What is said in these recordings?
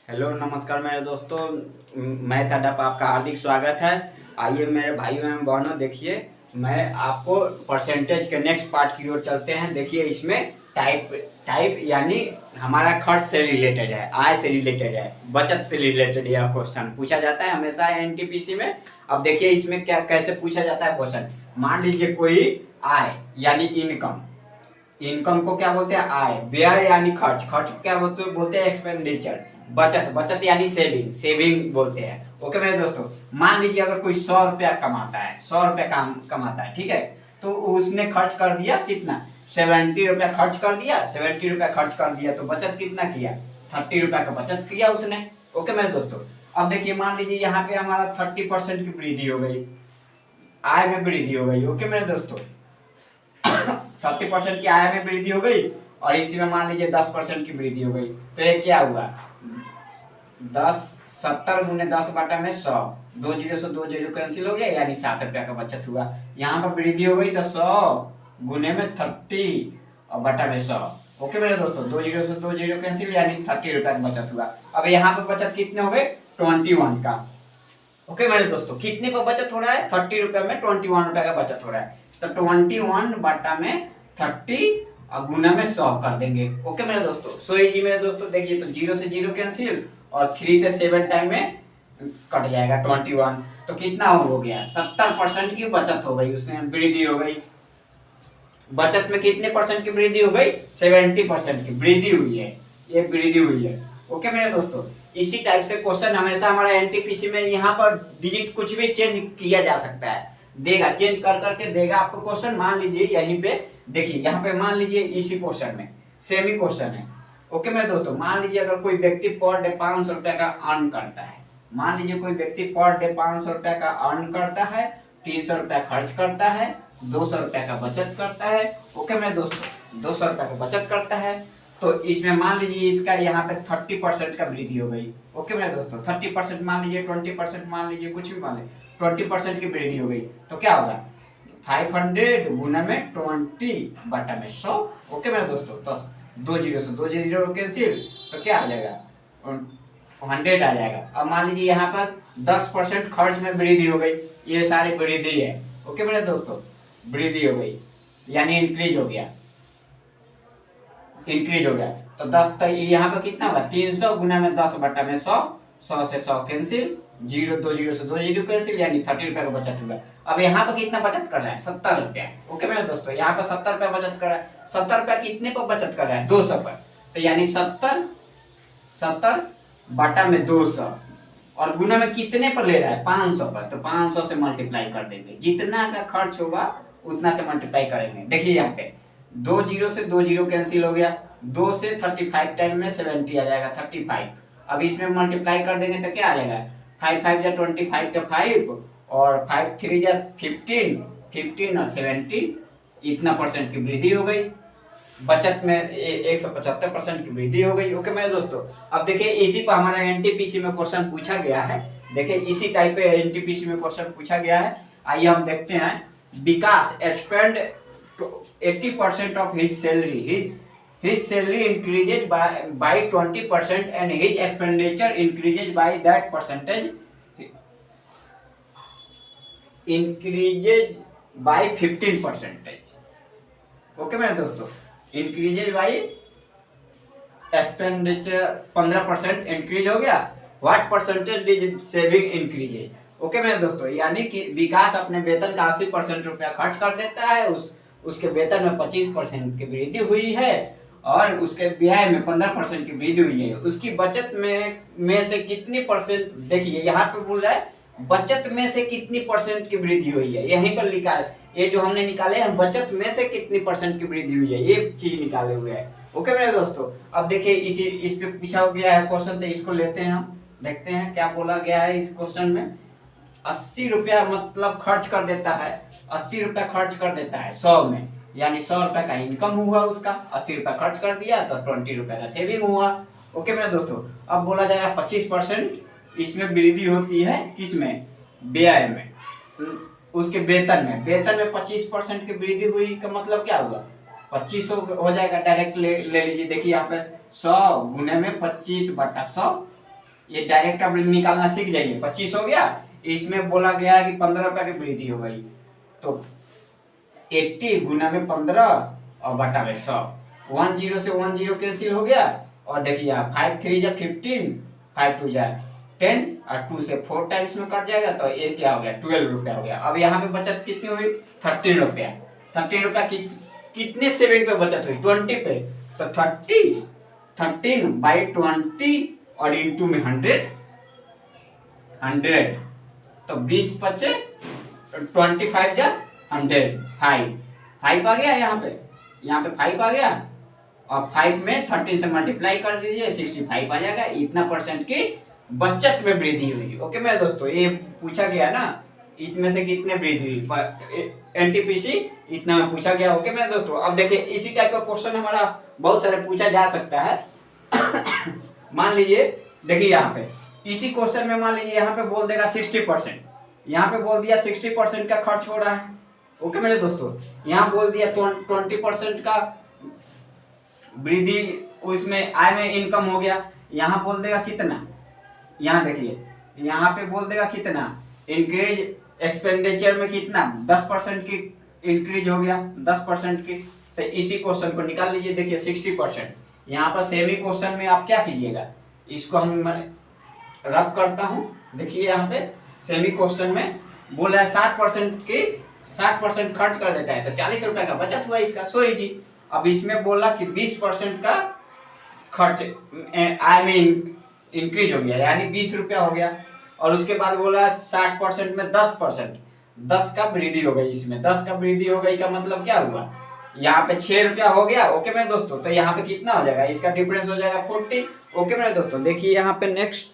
Hello नमस्कार मेरे दोस्तों। मैं थाडा पर आपका हार्दिक स्वागत है। आइए मेरे भाइयों एवं बहनों, देखिए मैं आपको परसेंटेज के नेक्स्ट पार्ट की ओर चलते हैं। देखिए इसमें टाइप टाइप यानी हमारा खर्च से रिलेटेड है, आय से रिलेटेड है, बचत से रिलेटेड यह क्वेश्चन पूछा जाता है हमेशा एनटीपीसी में। अब देखिए इसमें क्या कैसे पूछा जाता है क्वेश्चन। मान लीजिए कोई आय यानी इनकम, इनकम को क्या बोलते हैं? आय। व्यय यानी खर्च, खर्च को क्या बोलते हैं? एक्सपेंडिचर। बचत, बचत यानी सेविंग, सेविंग बोलते हैं। ओके मेरे दोस्तों, मान लीजिए अगर कोई 100 रुपया कमाता है, 100 रुपया कमाता है, ठीक है, तो उसने खर्च कर दिया कितना? 70 रुपया खर्च कर दिया। 70 रुपया खर्च कर दिया तो बचत कितना किया? 30 रुपया का बचत किया उसने। ओके मेरे दोस्तों, अब देखिए मान लीजिए यहाँ पे हमारा 30% की वृद्धि हो गई, आय में वृद्धि हो गई। ओके मेरे दोस्तों, 30% की आय में वृद्धि हो गई और इसी में मान लीजिए 10% की वृद्धि हो गई। तो ये क्या हुआ? 70 × 10 / 100, 2 जीरो से 2 जीरो कैंसिल हो गया, यानी 7 रुपया का बचत हुआ। यहाँ पर वृद्धि हो गई तो 100 × 30 / 100। ओके मेरे दोस्तों, 2 जीरो से 2 जीरो कैंसिल, यानी 30 रुपया का बचत हुआ। अब यहाँ पर बचत कितने हो गए? 21 का। ओके मेरे दोस्तों, कितने पर बचत हो रहा है? 30 रुपया में 21 रुपया का बचत हो रहा है। तो 21/30 और गुना में 100 कर देंगे। ओके मेरे दोस्तों, सो इजी मेरे दोस्तों। देखिए तो 0 से 0 कैंसिल और 3 से 7 टाइम में कट जाएगा 21। तो कितना हो गया? 70% की बचत हो गई, उसमें वृद्धि हो गई। बचत में कितने परसेंट की वृद्धि हो गई? 70% की वृद्धि हुई है, ये वृद्धि हुई है। ओके मेरे दोस्तों, इसी टाइप से क्वेश्चन हमेशा हमारा एनटीपीसी में यहाँ पर डिजिट कुछ भी चेंज किया जा सकता है, देगा, चेंज कर करके देगा आपको क्वेश्चन। मान लीजिए यहीं पे देखिए, यहाँ पे मान लीजिए इसी क्वेश्चन में सेम ही क्वेश्चन है। ओके मेरे दोस्तों, मान लीजिए अगर कोई व्यक्ति पर डे 500 रुपया का अर्न करता है, मान लीजिए कोई व्यक्ति पर डे 500 रुपया का अर्न करता है, 300 रुपया खर्च करता है, 200 रुपया का बचत करता है। ओके मेरे दोस्तों, 200 रुपया का बचत करता है, तो इसमें मान लीजिए इसका यहाँ पे 30% का वृद्धि हो गई। ओके मेरे दोस्तों, 30% मान लीजिए, 20% मान लीजिए, कुछ भी मान लीजिए, 20% की वृद्धि हो गई। तो क्या होगा? 500 गुना में 20/100। ओके मेरे दोस्तों, तो 2 जीरो से 2 जीरो कैंसिल, तो क्या आ जाएगा? 100 आ जाएगा। अब मान लीजिए यहाँ पर 10% खर्च में वृद्धि हो गई, ये सारी वृद्धि है। ओके मेरे दोस्तों, वृद्धि हो गई यानी इंक्रीज हो गया, इंक्रीज हो गया। तो 10 तो यहाँ पर कितना होगा? 300 गुना में 10/100, 100 से 100 कैंसिल, 2 जीरो से 2 जीरो कैंसिल, यानी 30 रुपया का बचत हुआ। अब यहाँ पर कितना बचत कर रहा है? 70 रुपया। ओके मेरे दोस्तों, यहाँ पर 70 रुपया बचत कर रहा है। 70 रुपया कितने पर बचत कर रहा है? 200 पर। तो यानी 70 में 200 और गुना में कितने पर ले रहा है? 500 पर। तो 500 से मल्टीप्लाई कर देंगे, जितना का खर्च होगा उतना से मल्टीप्लाई करेंगे। देखिए यहाँ पे 2 जीरो से 2 जीरो कैंसिल हो गया, 2 से 35 टाइम में 70 आ जाएगा, 35। अब इसमें मल्टीप्लाई कर देंगे तो क्या आ जाएगा? 5 5 जा 25 का 5 और 5 3 जा 15, 15 और 17, इतना परसेंट की वृद्धि हो गई। बचत में 175% की वृद्धि हो गई। ओके मेरे दोस्तों, अब देखिए इसी पर हमारा एनटीपीसी में क्वेश्चन पूछा गया है। देखिए इसी टाइप पे एनटीपीसी में क्वेश्चन पूछा गया है। आइए हम देखते हैं। विकास expand 80% of his salary. His salary increases by 20% and his expenditure increases by that percentage, increases by 15%. Okay मेरे दोस्तों, increases by एक्सपेंडिचर 15% इंक्रीज हो गया। What percentage does saving increase? Okay मेरे दोस्तों, यानी कि विकास अपने वेतन का 80% रुपया खर्च कर देता है, उसके वेतन में 25% की वृद्धि हुई है और उसके व्यय में 15% की वृद्धि हुई है। उसकी बचत में से कितनी परसेंट, देखिए यहाँ पे बोल रहा है बचत में से कितनी परसेंट की वृद्धि हुई है, यहीं पर लिखा है। ये जो हमने निकाले हैं, बचत में से कितनी परसेंट की वृद्धि हुई है, ये चीज निकाले हुए हैं। ओके मेरे दोस्तों, अब देखिए इस पे पूछा गया है क्वेश्चन, तो इसको लेते हैं हम, देखते हैं क्या बोला गया है इस क्वेश्चन में। 80 रुपया मतलब खर्च कर देता है, 80 रुपया खर्च कर देता है 100 में, यानी 100 रुपया का इनकम हुआ उसका, 80 रुपया खर्च कर दिया तो 20 रुपया का सेविंग हुआ। ओके मेरे दोस्तों, अब बोला जाएगा 25% इसमें वृद्धि होती है, किसमें? व्यय में, उसके वेतन में। वेतन में 25% की वृद्धि हुई का मतलब क्या हुआ? 2500 हो जाएगा, डायरेक्ट ले लीजिए। देखिए यहाँ पे 100 गुने में 25/100 ये डायरेक्ट आप निकालना सीख जाइए। 25 हो गया, इसमें बोला गया है कि 15 रुपया की वृद्धि हो गई, तो 80 गुना में 15 और बटा में 100। 10 से 10 कैंसिल हो गया, और देखिए यहाँ 5 3 जा 15, 5 2 जा 10 और 2 से 4 टाइम्स में कट जाएगा, तो ये क्या हो गया 12 रुपया हो गया। अब यहाँ पे बचत कितनी हुई 13 रुपया। 13 रुपया कितने सेविंग पे बचत हुई 20 पे, तो 13/20 और इंटू में 100, तो 20 बचे 25 जा 100, 5 आ गया यहाँ पे 5 आ गया, और 5 में 13 से मल्टीप्लाई कर दीजिए 65 आ जाएगा। इतना परसेंट की बचत में वृद्धि हुई। ओके मेरे दोस्तों, ये पूछा गया ना इसमें से कितने वृद्धि हुई, एनटीपीसी इतना में पूछा गया। ओके मेरे दोस्तों, अब देखिए इसी टाइप का क्वेश्चन हमारा बहुत सारे पूछा जा सकता है। मान लीजिए देखिए यहाँ पे इसी क्वेश्चन में मान लीजिए यहाँ पे बोल देगा 60%, यहाँ पे बोल दिया 60% का खर्च हो रहा है। ओके मेरे दोस्तों, यहाँ बोल दिया 20% का वृद्धि उसमें आय में इनकम हो गया। यहाँ बोल देगा कितना, यहाँ देखिए यहाँ पे बोल देगा कितना इंक्रीज एक्सपेंडिचर में कितना 10% की इंक्रीज हो गया 10% की। तो इसी क्वेश्चन को निकाल लीजिए। देखिए 60%, यहाँ पर सेमी क्वेश्चन में आप क्या कीजिएगा, इसको हम रब करता हूँ। देखिए यहाँ पे सेमी क्वेश्चन में बोल रहा है 60% खर्च कर देता है, तो 40 रुपए का बचत हुआ इसका, सो इजी। अब इसमें बोला कि 20% का खर्च आय में इंक्रीज हो गया, यानी 20 रुपया हो गया। और उसके बाद बोला 60% में 10%, 10 का वृद्धि हो गई। इसमें 10 का वृद्धि हो गई का मतलब क्या हुआ, यहाँ पे 6 रुपया हो गया। ओके मेरे दोस्तों, तो यहाँ पे कितना हो जाएगा, इसका डिफरेंस हो जाएगा 40। ओके मेरे दोस्तों, देखिए यहाँ पे नेक्स्ट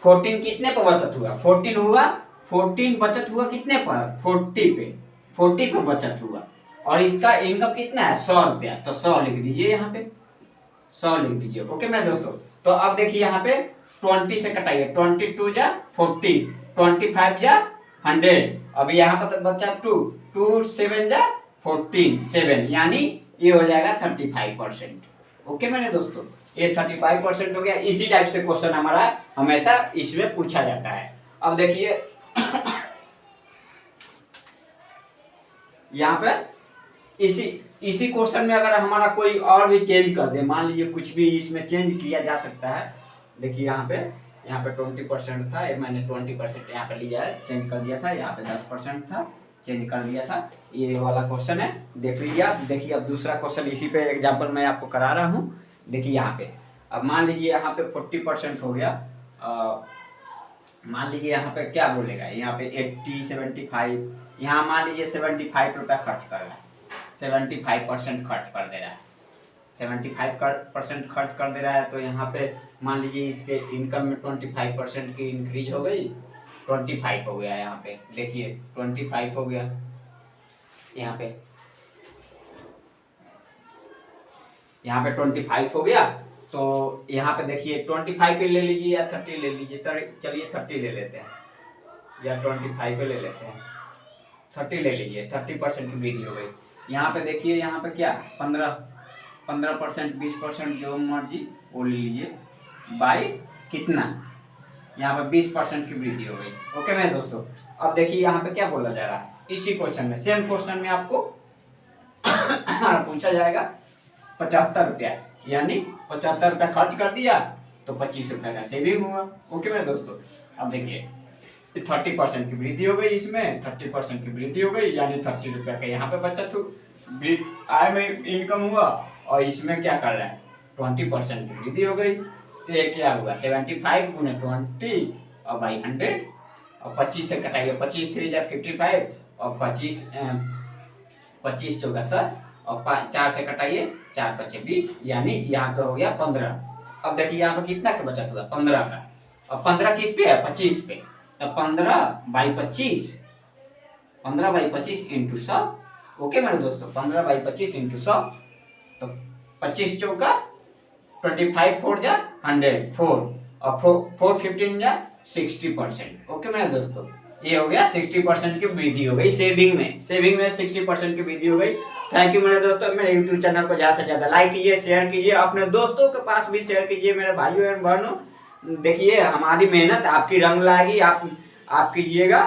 14 कितने पर बचत हुआ, 14 हुआ, 14 बचत हुआ कितने पर 40 पे बचत हुआ। और इसका इनकम कितना है 100 रुपया, तो 100 लिख दीजिए यहाँ पे, 100 लिख दीजिए। ओके मेरे दोस्तों, तो अब देखिए यहाँ पे 20 से कटाइए, 22 जा 40, 25 जा 100, अभी यहाँ पर बचा 2 7 जा 14, 7, यानी ये हो जाएगा 35%। ओके मेरे दोस्तों, ये 35% हो गया। इसी टाइप से क्वेश्चन हमारा हमेशा इसमें पूछा जाता है। अब देखिए यहाँ पे इसी क्वेश्चन में अगर हमारा कोई और भी चेंज कर दे, मान लीजिए कुछ भी इसमें चेंज किया जा सकता है। देखिए यहाँ पे 20% था, मैंने 20% यहाँ पे लिया है, चेंज कर दिया था। यहाँ पे 10% था, चेंज कर दिया था। ये वाला क्वेश्चन है, देख लीजिए आप। देखिए अब दूसरा क्वेश्चन इसी पे एग्जाम्पल मैं आपको करा रहा हूँ। देखिए यहाँ पे अब मान लीजिए यहाँ पे 40% हो गया, मान लीजिए यहाँ पे क्या बोलेगा, यहाँ पे 80 75, यहाँ मान लीजिए 75 रुपया खर्च कर रहा है, 75% खर्च कर दे रहा है, 75% खर्च कर दे रहा है। तो यहाँ पे मान लीजिए इसके इनकम में 25% की इंक्रीज हो गई, 25 हो गया। यहाँ पे देखिए 25 हो गया, यहाँ पे 25 हो गया। तो यहाँ पे देखिए 25 पे ले लीजिए या 30 ले लीजिए, चलिए 30 ले लेते हैं, या 25 पे ले लेते हैं, 30 ले लीजिए, 30% की वृद्धि हो गई। यहाँ पे देखिए यहाँ पे क्या 15%, 20% जो मर्जी वो ले लीजिए, बाई कितना, यहाँ पे 20% की वृद्धि हो गई। ओके मेरे दोस्तों, अब देखिए यहाँ पे क्या बोला जा रहा है, इसी क्वेश्चन में, सेम क्वेश्चन में आपको पूछा जाएगा 75 रुपया, यानी 75 रुपया खर्च कर दिया तो 25 रुपया का सेविंग हुआ। ओके मेरे दोस्तों, अब देखिए 30% की वृद्धि हो गई, इसमें 30% की वृद्धि हो गई, यानी 30 रुपया का यहाँ पे बचत आय में इनकम हुआ। और इसमें क्या कर रहा है 20% की वृद्धि हो गई, तो ये क्या हुआ 75 गुने 20 और बाई 100, और 25 से कटाइए, 25 3 जा 55, और 25 चौका 100, और 4 से कटाइए, 4 5 20, यानी यहाँ पे हो गया 15। अब देखिए यहाँ पे कितना का बचत हुआ 15 का, और 15 किस पे है 25 पे, तो 15/25, 15/25 इंटू 100। ओके मेरे दोस्तों, 15/25 इंटू 100, तो 25 चौका 25, 4 जा 100, 4 और 4 15 जा 60%। ओके मेरे दोस्तों, ये हो गया 60% की वृद्धि हो गई सेविंग में 60% की वृद्धि हो गई। थैंक यू मेरे दोस्तों, मेरे यूट्यूब चैनल को ज़्यादा से ज़्यादा लाइक कीजिए, शेयर कीजिए, अपने दोस्तों के पास भी शेयर कीजिए, मेरे भाइयों एवं बहनों। देखिए हमारी मेहनत आपकी रंग लाएगी, आप कीजिएगा